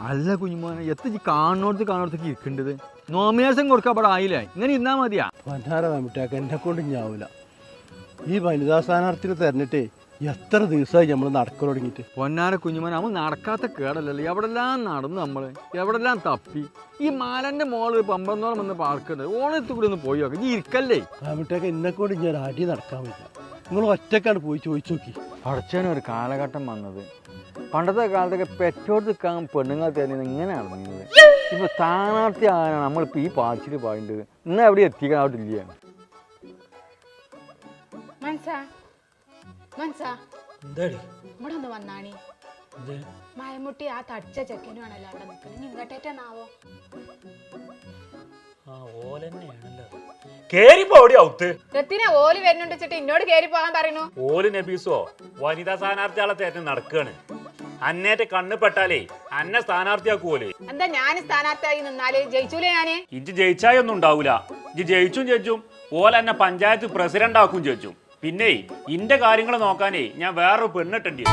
അല്ല കുഞ്ഞുമോനെ എത്തി കാണോടത്തേക്ക് ഇരിക്കേണ്ടത് നോമിനേഷൻ കൊടുക്കാൻ അവിടെ ആയില്ലേ ഇങ്ങനെ ഇരുന്നാ മതിയാ. പൊന്നാര വേമിട്ടാക്ക എന്നെ കൊണ്ട് ഞാവില്ല. ഈ വനിതാ സ്ഥാനാർത്ഥിനെ തെരഞ്ഞിട്ടേ എത്ര ദിവസമായി നമ്മൾ നടക്കാൻ തുടങ്ങിയിട്ട്. പൊന്നാര കുഞ്ഞുമോനെ നമ്മൾ നടക്കാത്ത കേടല്ലല്ലോ. എവിടെല്ലാം നടന്നു നമ്മള്, എവിടെല്ലാം തപ്പി. ഈ മാലന്റെ മോള് പമ്പന്നോളം വന്ന് പാർക്കുണ്ട്. ഓണത്തിൽ കൂടി ഒന്ന് പോയി നോക്കാം. ഈ ഇരിക്കല്ലേ വേമിട്ടാക്ക എന്നെ കൊണ്ട് ഞാൻ അടി നടക്കാൻ പറ്റില്ല. നിങ്ങൾ ഒറ്റക്കാണ് പോയി ചോദിച്ചു നോക്കി. അടച്ചനൊരു കാലഘട്ടം വന്നത്. പണ്ടത്തെ കാലത്തൊക്കെ പെറ്റോട് നിൽക്കാൻ പെണ്ണുങ്ങൾ തരുന്നത് ഇങ്ങനെയാണ് നീങ്ങുന്നത്. ഇപ്പൊ സ്ഥാനാർത്ഥി ആകാനാണ് നമ്മളിപ്പോ ഈ പാച്ചിൽ പാടേണ്ടത്. ഇന്ന് എവിടെ എത്തിക്കാനായിട്ടില്ല. ഇവിടെ ഒന്ന് വന്നാണി. മയമുട്ടി ആ തടിച്ച ചെക്കനുമാണല്ലോ അവിടെ നിൽക്കുന്നത്. ഇങ്ങോട്ടേറ്റാണാവോ? ഓല് വരുന്നുണ്ട് എന്നോട് കേറി പോകാൻ പറയുന്നു. ഓല് നബീസോ വനിതാ സ്ഥാനാർത്ഥികളെ തേറ്റം നടക്കാണ്. അന്നേറ്റ കണ്ണ് പെട്ടാലേ അന്നെ സ്ഥാനാർത്ഥിയാക്കൂലേ. എന്താ ഞാൻ സ്ഥാനാർത്ഥിയായി നിന്നാല് ജയിച്ചൂലേ? ഞാന് ഇജ്ജ് ജയിച്ചായൊന്നും ഉണ്ടാവൂല. ഇജ്ജ് ജയിച്ചും ഓല എന്നെ പഞ്ചായത്ത് പ്രസിഡന്റ് ആക്കും ചോദിച്ചു. പിന്നെ ഇന്റെ കാര്യങ്ങൾ നോക്കാനേ ഞാൻ വേറൊരു പെണ്ണിട്ടേണ്ടി.